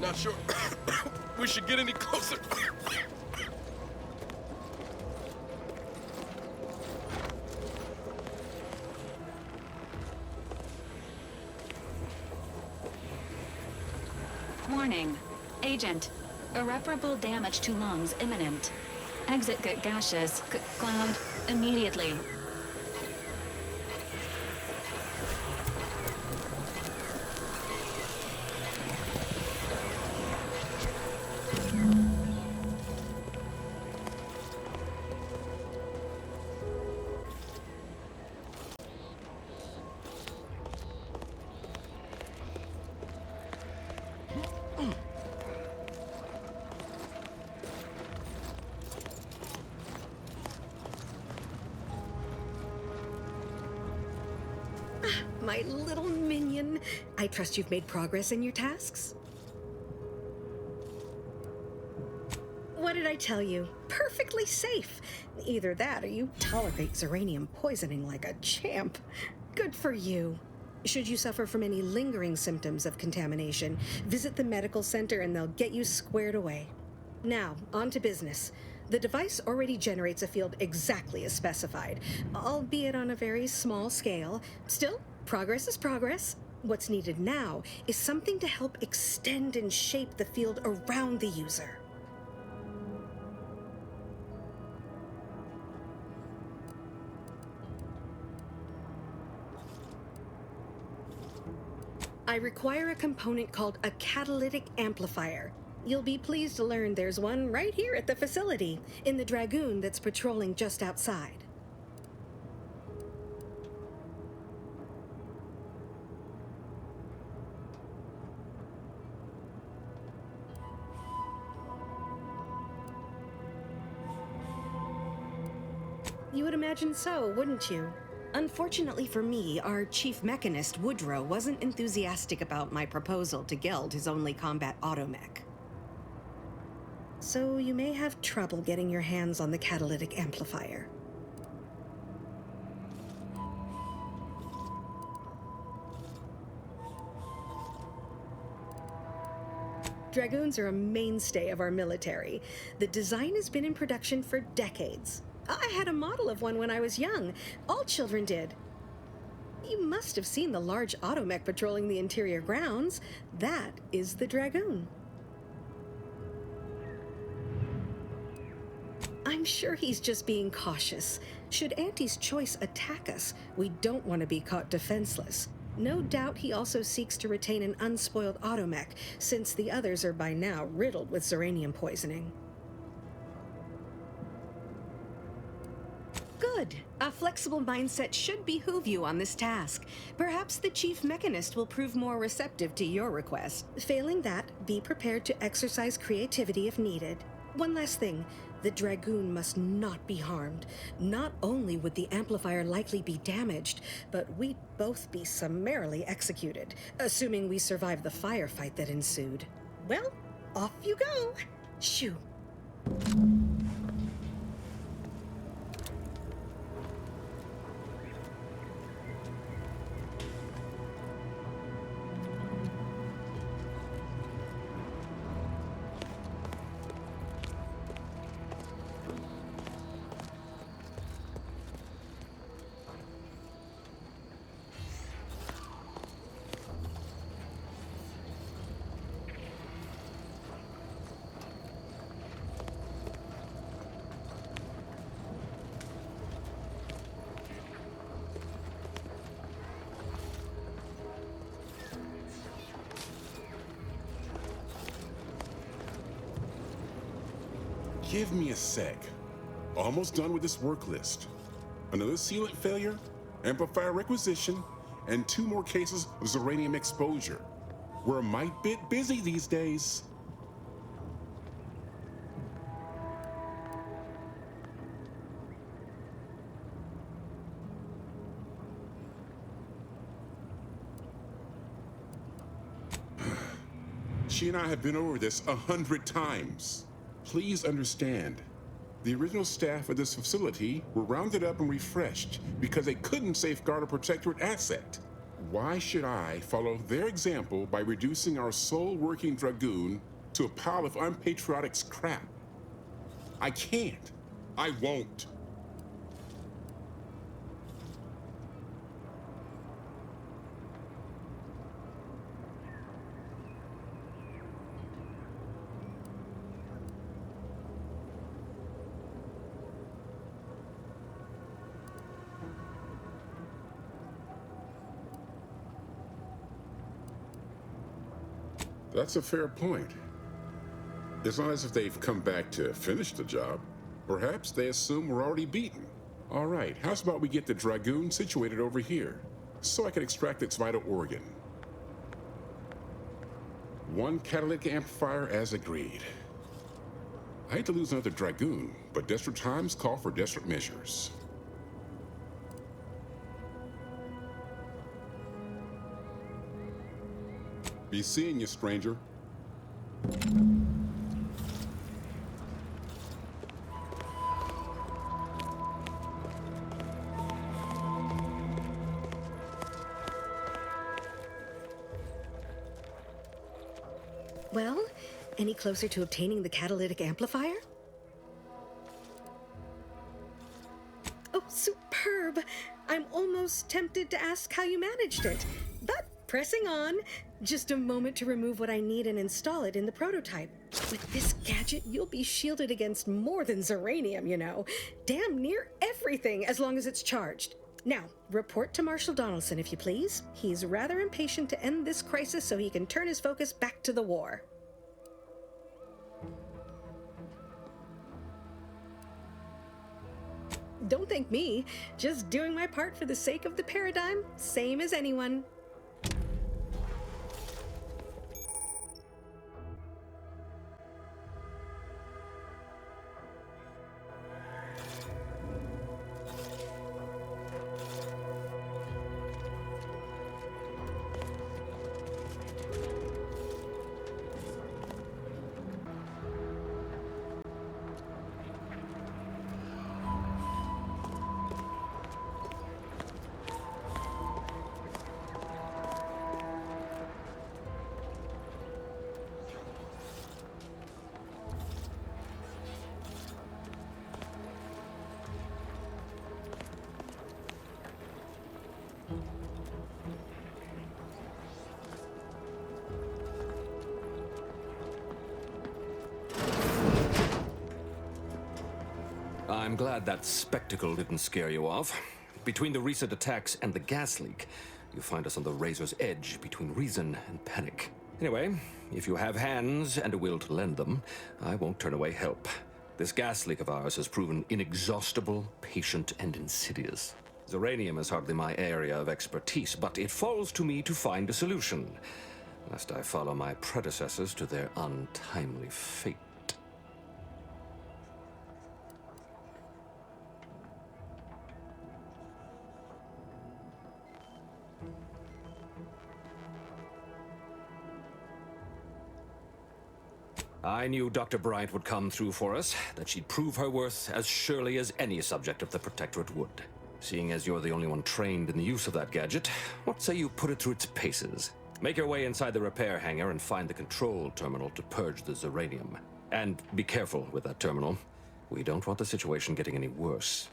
Not sure we should get any closer. Warning. Agent. Irreparable damage to lungs imminent. Exit gaseous. Cloud. Immediately. My little minion. I trust you've made progress in your tasks? What did I tell you? Perfectly safe. Either that or you tolerate zyranium poisoning like a champ. Good for you. Should you suffer from any lingering symptoms of contamination, visit the medical center and they'll get you squared away. Now, on to business. The device already generates a field exactly as specified, albeit on a very small scale. Still, progress is progress. What's needed now is something to help extend and shape the field around the user. I require a component called a catalytic amplifier. You'll be pleased to learn there's one right here at the facility, in the Dragoon that's patrolling just outside. You would imagine so, wouldn't you? Unfortunately for me, our chief mechanist, Woodrow, wasn't enthusiastic about my proposal to geld his only combat automech. So you may have trouble getting your hands on the catalytic amplifier. Dragoons are a mainstay of our military. The design has been in production for decades. I had a model of one when I was young. All children did. You must have seen the large automech patrolling the interior grounds. That is the Dragoon. I'm sure he's just being cautious. Should Auntie's choice attack us, we don't want to be caught defenseless. No doubt he also seeks to retain an unspoiled automech, since the others are by now riddled with zyranium poisoning. Good. A flexible mindset should behoove you on this task. Perhaps the chief mechanist will prove more receptive to your request. Failing that, be prepared to exercise creativity if needed. One last thing. The Dragoon must not be harmed. Not only would the amplifier likely be damaged, but we'd both be summarily executed, assuming we survive the firefight that ensued. Well, off you go. Shoo. Give me a sec. Almost done with this work list. Another sealant failure, amplifier requisition, and 2 more cases of zyranium exposure. We're a mite bit busy these days. She and I have been over this 100 times. Please understand, the original staff of this facility were rounded up and refreshed because they couldn't safeguard a Protectorate asset. Why should I follow their example by reducing our sole working Dragoon to a pile of unpatriotic scrap? I can't. I won't. That's a fair point. It's not as if they've come back to finish the job. Perhaps they assume we're already beaten. All right, how's about we get the Dragoon situated over here, so I can extract its vital organ? One catalytic amplifier as agreed. I hate to lose another Dragoon, but desperate times call for desperate measures. Be seeing you, stranger. Well, any closer to obtaining the catalytic amplifier? Oh, superb! I'm almost tempted to ask how you managed it. But pressing on, just a moment to remove what I need and install it in the prototype. With this gadget, you'll be shielded against more than zyranium, you know. Damn near everything, as long as it's charged. Now, report to Marshal Donaldson, if you please. He's rather impatient to end this crisis so he can turn his focus back to the war. Don't thank me. Just doing my part for the sake of the paradigm, same as anyone. I'm glad that spectacle didn't scare you off. Between the recent attacks and the gas leak, you find us on the razor's edge between reason and panic. Anyway, if you have hands and a will to lend them, I won't turn away help. This gas leak of ours has proven inexhaustible, patient, and insidious. Zyranium is hardly my area of expertise, but it falls to me to find a solution, lest I follow my predecessors to their untimely fate. I knew Dr. Bryant would come through for us, that she'd prove her worth as surely as any subject of the Protectorate would. Seeing as you're the only one trained in the use of that gadget, what say you put it through its paces? Make your way inside the repair hangar and find the control terminal to purge the zyranium. And be careful with that terminal. We don't want the situation getting any worse.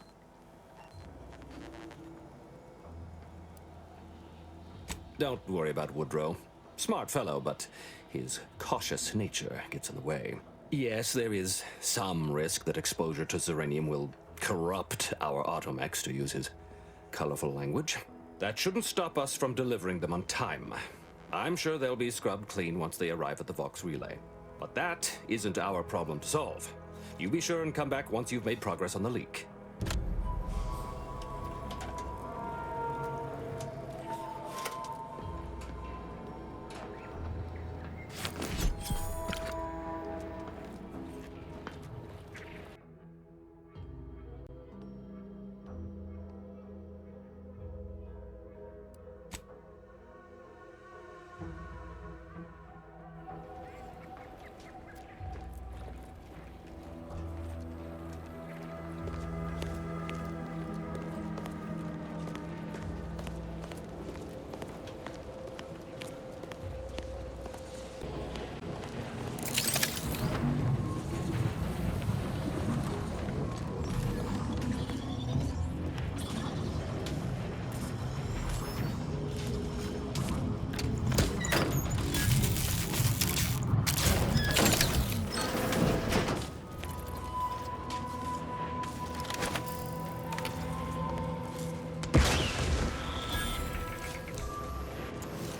Don't worry about Woodrow. Smart fellow, but his cautious nature gets in the way. Yes, there is some risk that exposure to zyranium will corrupt our automechs, to use his colorful language. That shouldn't stop us from delivering them on time. I'm sure they'll be scrubbed clean once they arrive at the Vox relay. But that isn't our problem to solve. You be sure and come back once you've made progress on the leak.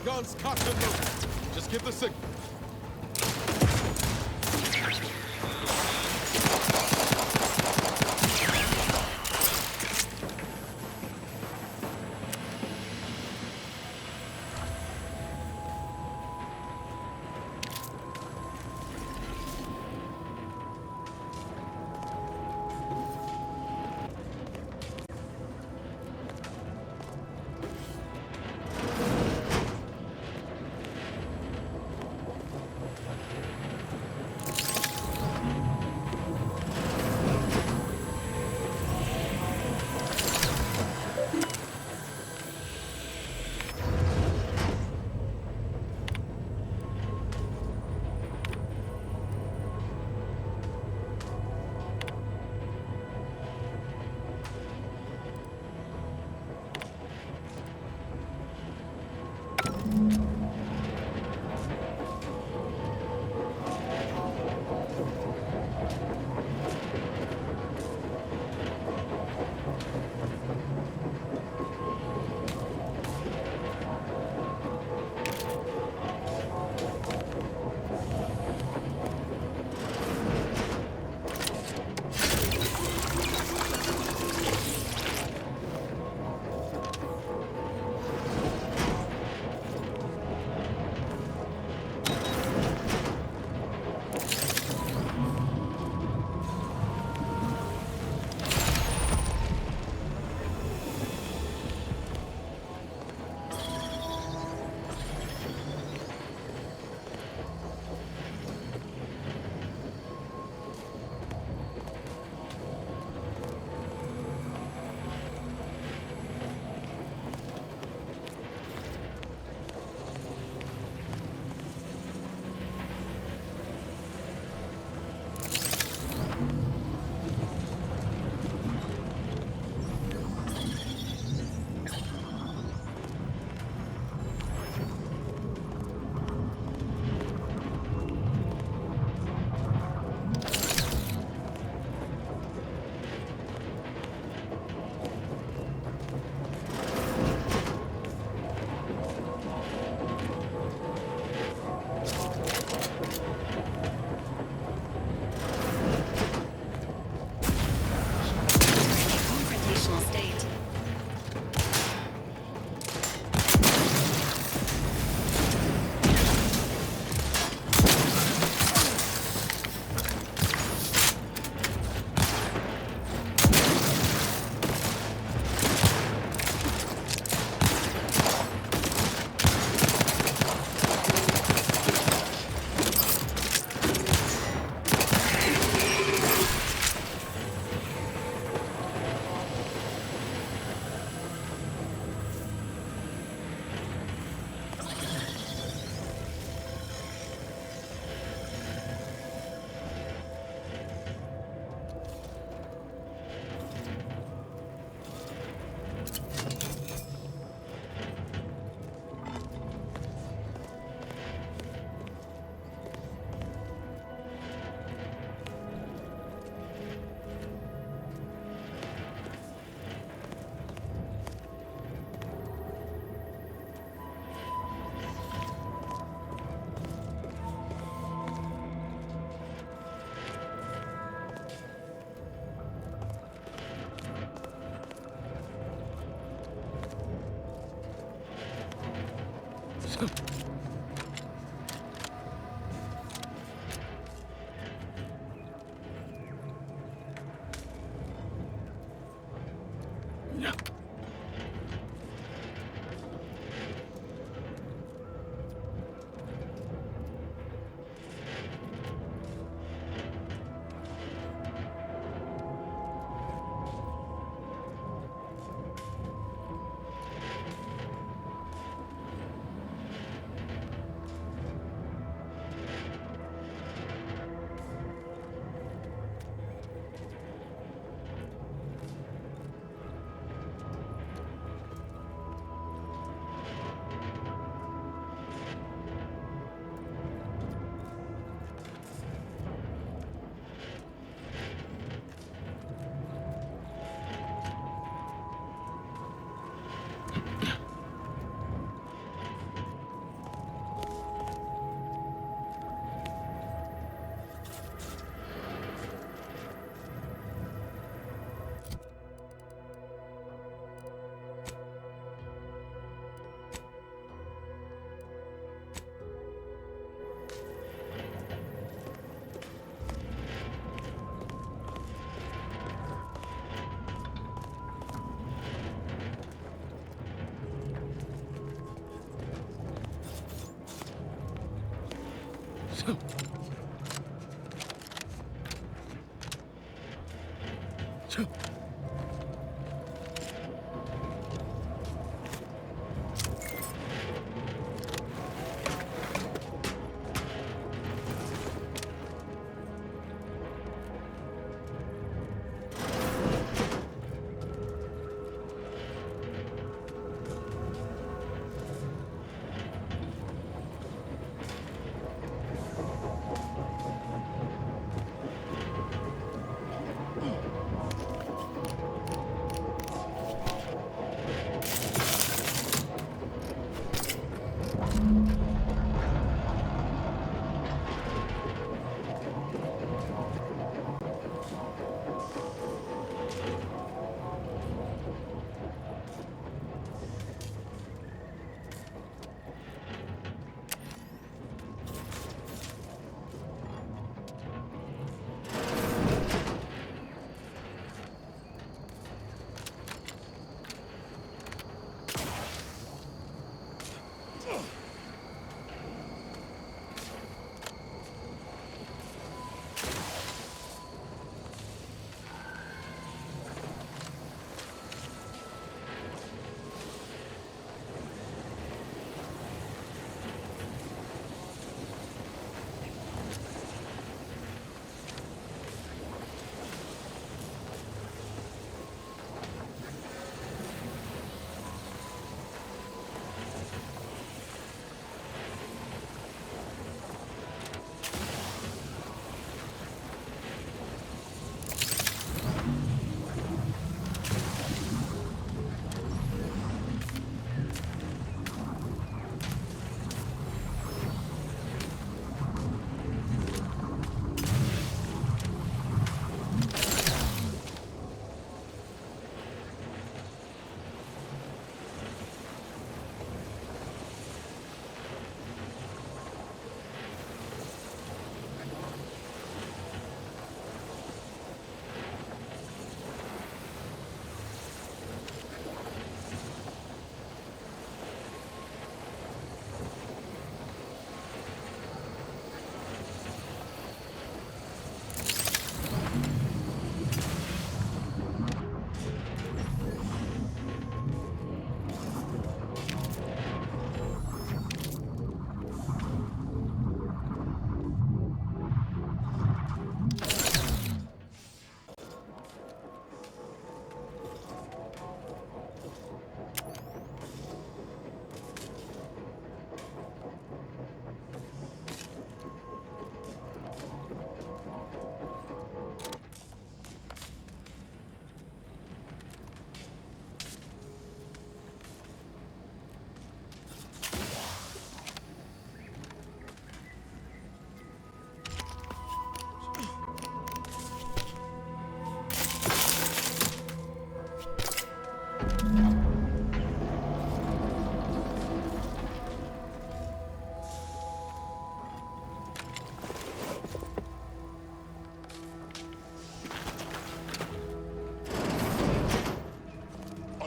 Guns cocked and loaded. Just give the signal.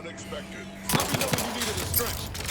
Unexpected. Let me know when you needed a stretch.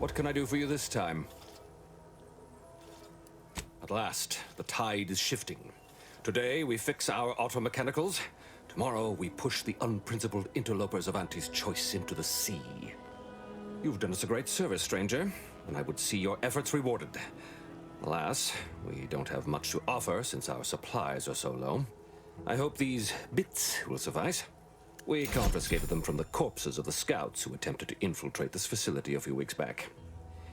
What can I do for you this time? At last, the tide is shifting. Today, we fix our automechanicals. Tomorrow, we push the unprincipled interlopers of Auntie's choice into the sea. You've done us a great service, stranger, and I would see your efforts rewarded. Alas, we don't have much to offer since our supplies are so low. I hope these bits will suffice. We confiscated them from the corpses of the scouts who attempted to infiltrate this facility a few weeks back.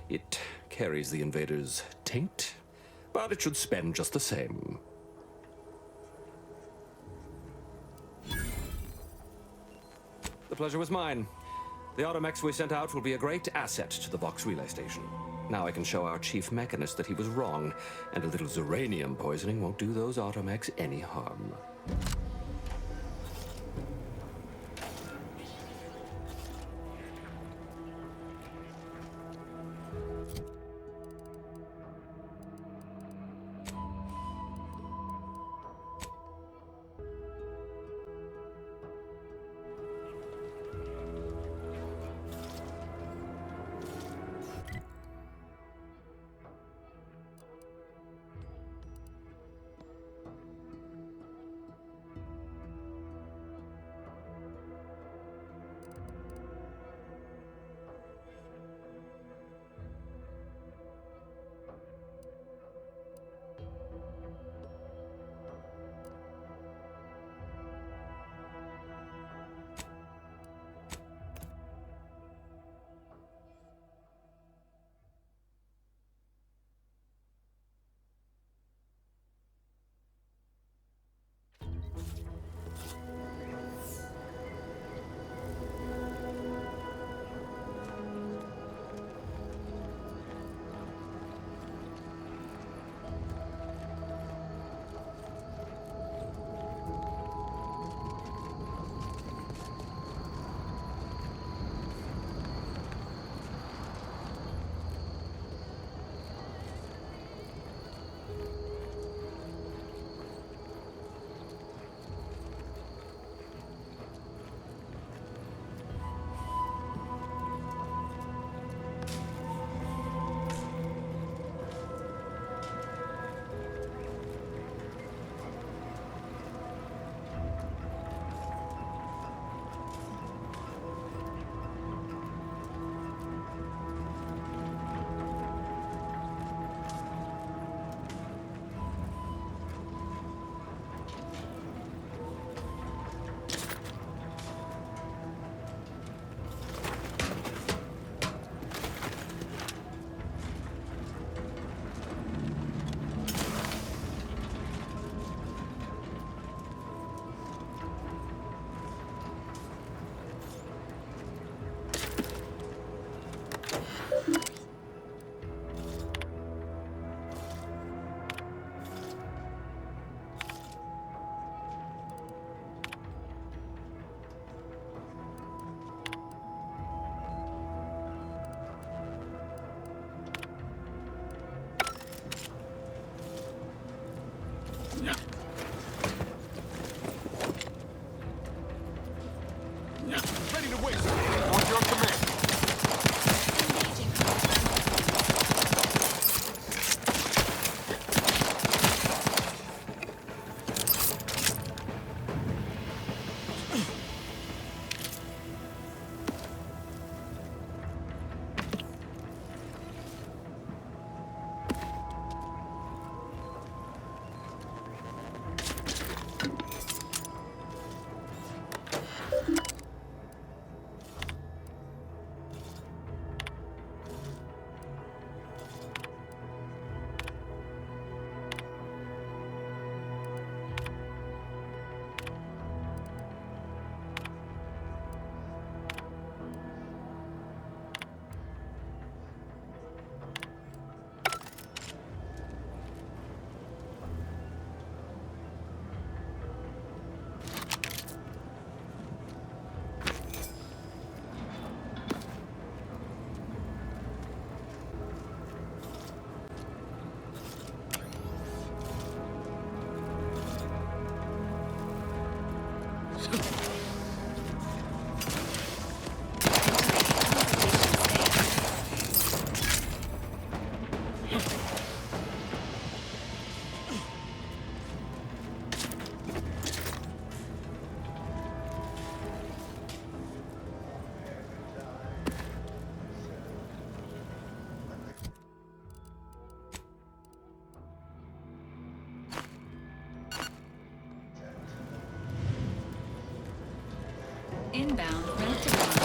It carries the invaders' taint, but it should spend just the same. The pleasure was mine. The automechs we sent out will be a great asset to the Vox relay station. Now I can show our chief mechanist that he was wrong, and a little zyranium poisoning won't do those automechs any harm. Ready to wait. On your command. Inbound route to bomb.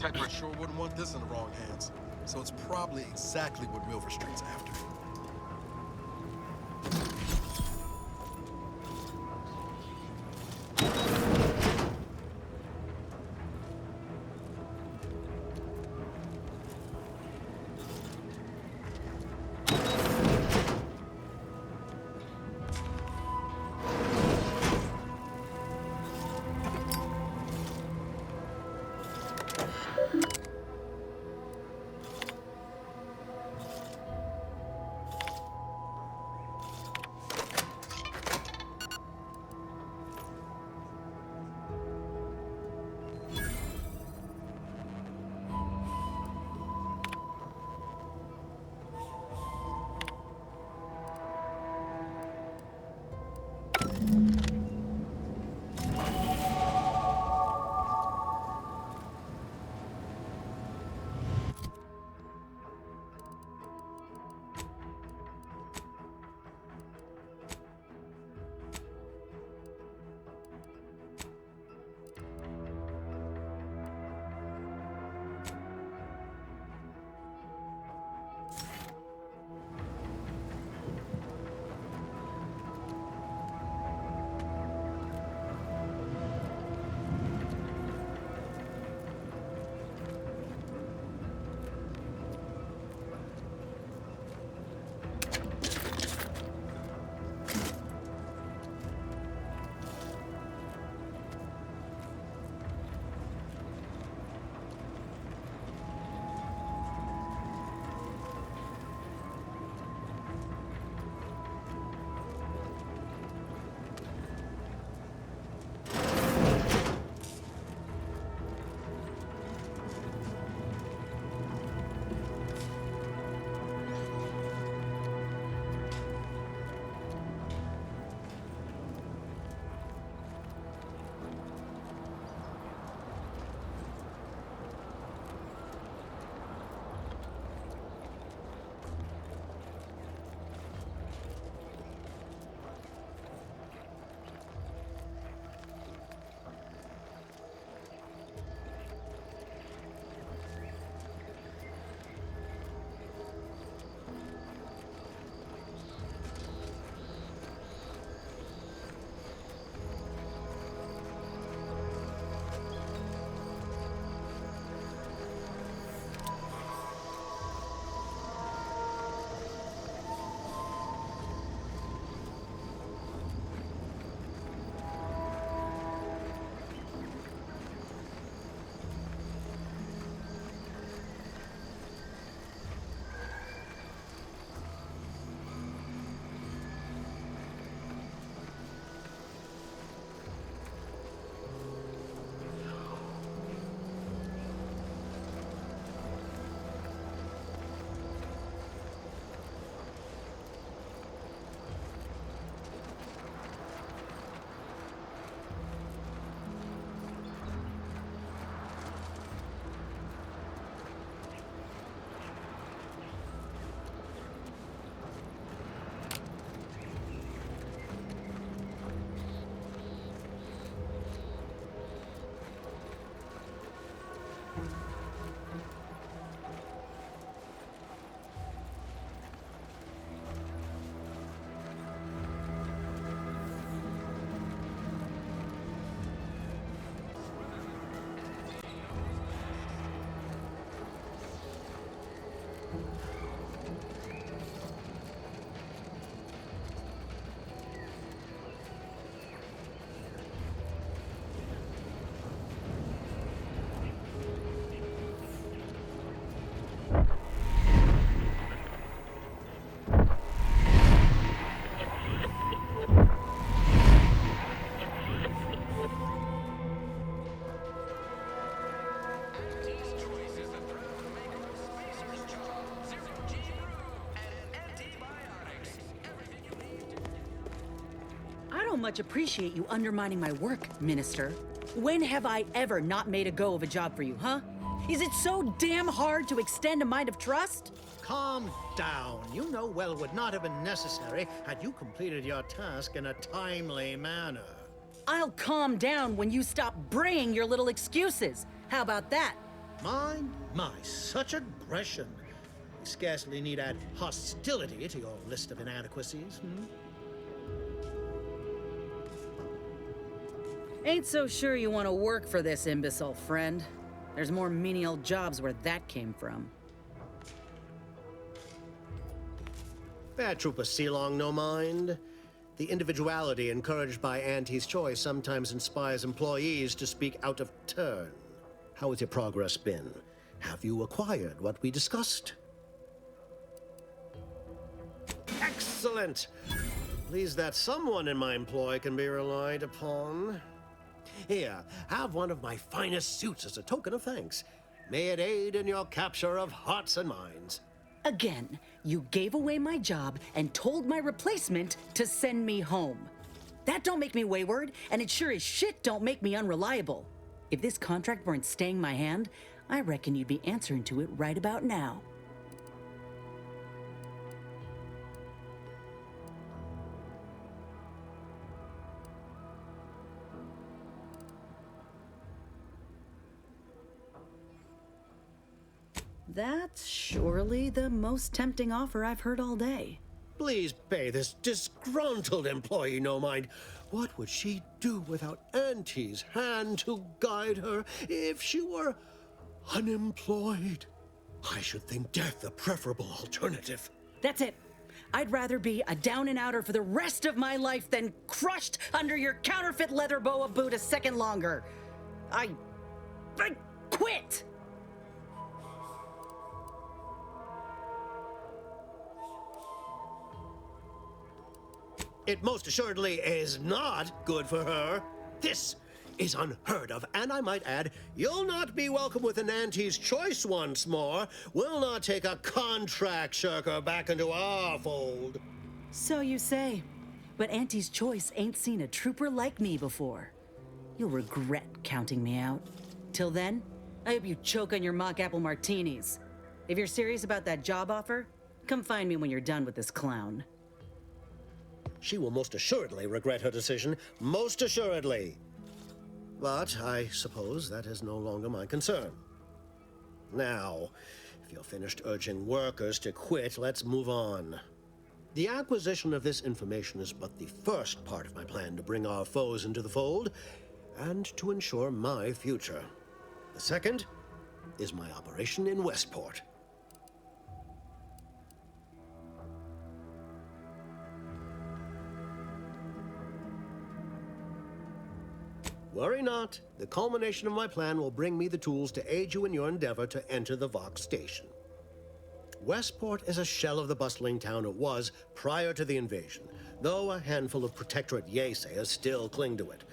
Protectorate sure wouldn't want this in the wrong hands. So it's probably exactly what Milver Street's after. much appreciate you undermining my work, Minister. When have I ever not made a go of a job for you, huh? Is it so damn hard to extend a mind of trust? Calm down. You know well would not have been necessary had you completed your task in a timely manner. I'll calm down when you stop braying your little excuses. How about that? My, such aggression. You scarcely need add hostility to your list of inadequacies, Ain't so sure you want to work for this imbecile, friend. There's more menial jobs where that came from. Fair Trooper Sealong, no mind. The individuality encouraged by Auntie's choice sometimes inspires employees to speak out of turn. How has your progress been? Have you acquired what we discussed? Excellent! Pleased that someone in my employ can be relied upon. Here, have one of my finest suits as a token of thanks. May it aid in your capture of hearts and minds. Again, you gave away my job and told my replacement to send me home. That don't make me wayward, and it sure as shit don't make me unreliable. If this contract weren't staying my hand, I reckon you'd be answering to it right about now. That's surely the most tempting offer I've heard all day. Please pay this disgruntled employee no mind. What would she do without Auntie's hand to guide her if she were unemployed? I should think death a preferable alternative. That's it. I'd rather be a down-and-outer for the rest of my life than crushed under your counterfeit leather boa boot a second longer. I quit! It most assuredly is not good for her. This is unheard of, and I might add, you'll not be welcome with an Auntie's choice once more. We'll not take a contract shirker back into our fold. So you say. But Auntie's choice ain't seen a trooper like me before. You'll regret counting me out. Till then, I hope you choke on your mock apple martinis. If you're serious about that job offer, come find me when you're done with this clown. She will most assuredly regret her decision, most assuredly. But I suppose that is no longer my concern. Now, if you're finished urging workers to quit, let's move on. The acquisition of this information is but the first part of my plan to bring our foes into the fold and to ensure my future. The second is my operation in Westport. Worry not. The culmination of my plan will bring me the tools to aid you in your endeavor to enter the Vox station. Westport is a shell of the bustling town it was prior to the invasion, though a handful of Protectorate yaysayers still cling to it.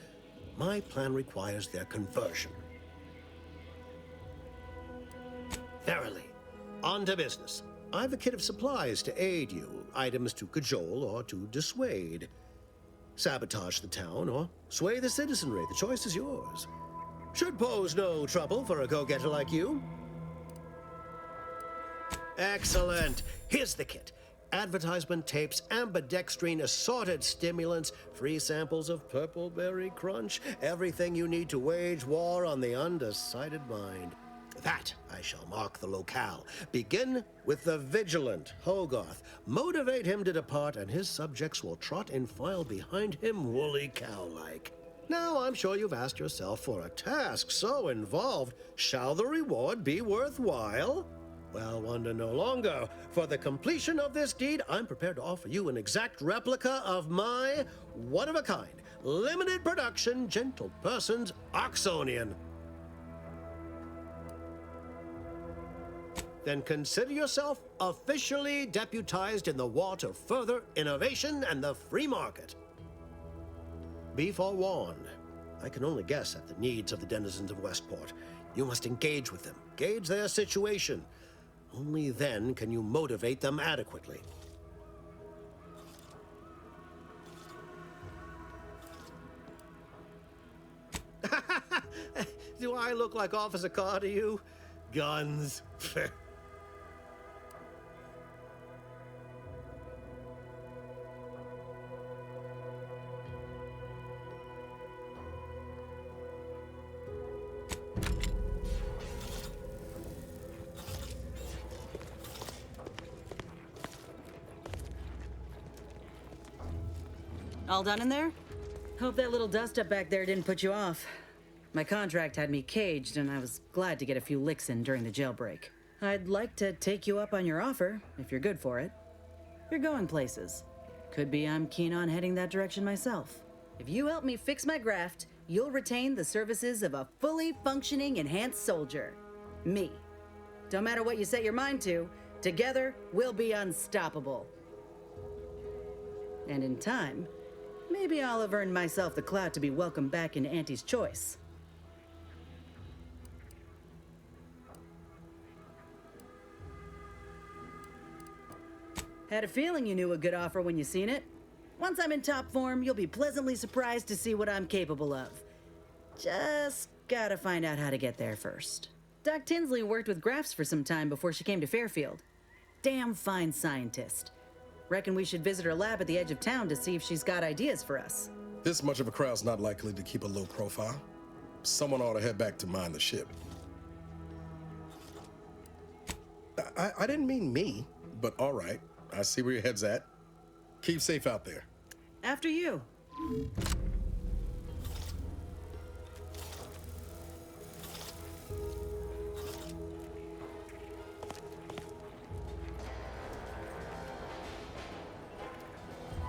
My plan requires their conversion. Verily. On to business. I've a kit of supplies to aid you, items to cajole or to dissuade. Sabotage the town or sway the citizenry. The choice is yours. Should pose no trouble for a go-getter like you. Excellent. Here's the kit. Advertisement tapes, ambidextrine, assorted stimulants, free samples of Purple Berry Crunch, everything you need to wage war on the undecided mind. That I shall mark the locale. Begin with the vigilant Hogarth. Motivate him to depart, and his subjects will trot in file behind him woolly cow-like. Now, I'm sure you've asked yourself, for a task so involved, shall the reward be worthwhile? Well, wonder no longer. For the completion of this deed, I'm prepared to offer you an exact replica of my one-of-a-kind, limited production, gentle person's Oxonian. Then consider yourself officially deputized in the war to further innovation and the free market. Be forewarned. I can only guess at the needs of the denizens of Westport. You must engage with them, gauge their situation. Only then can you motivate them adequately. Do I look like Officer Carr to you? Guns. All done in there? Hope that little dust up back there didn't put you off. My contract had me caged, and I was glad to get a few licks in during the jailbreak. I'd like to take you up on your offer, if you're good for it. You're going places. Could be I'm keen on heading that direction myself. If you help me fix my graft, you'll retain the services of a fully functioning enhanced soldier. Me. Don't matter what you set your mind to, together we'll be unstoppable. And in time, maybe I'll have earned myself the clout to be welcomed back into Auntie's choice. Had a feeling you knew a good offer when you seen it. Once I'm in top form, you'll be pleasantly surprised to see what I'm capable of. Just gotta find out how to get there first. Doc Tinsley worked with Grafts for some time before she came to Fairfield. Damn fine scientist. Reckon we should visit her lab at the edge of town to see if she's got ideas for us. This much of a crowd's not likely to keep a low profile. Someone ought to head back to mind the ship. I didn't mean me, but all right. I see where your head's at. Keep safe out there. After you.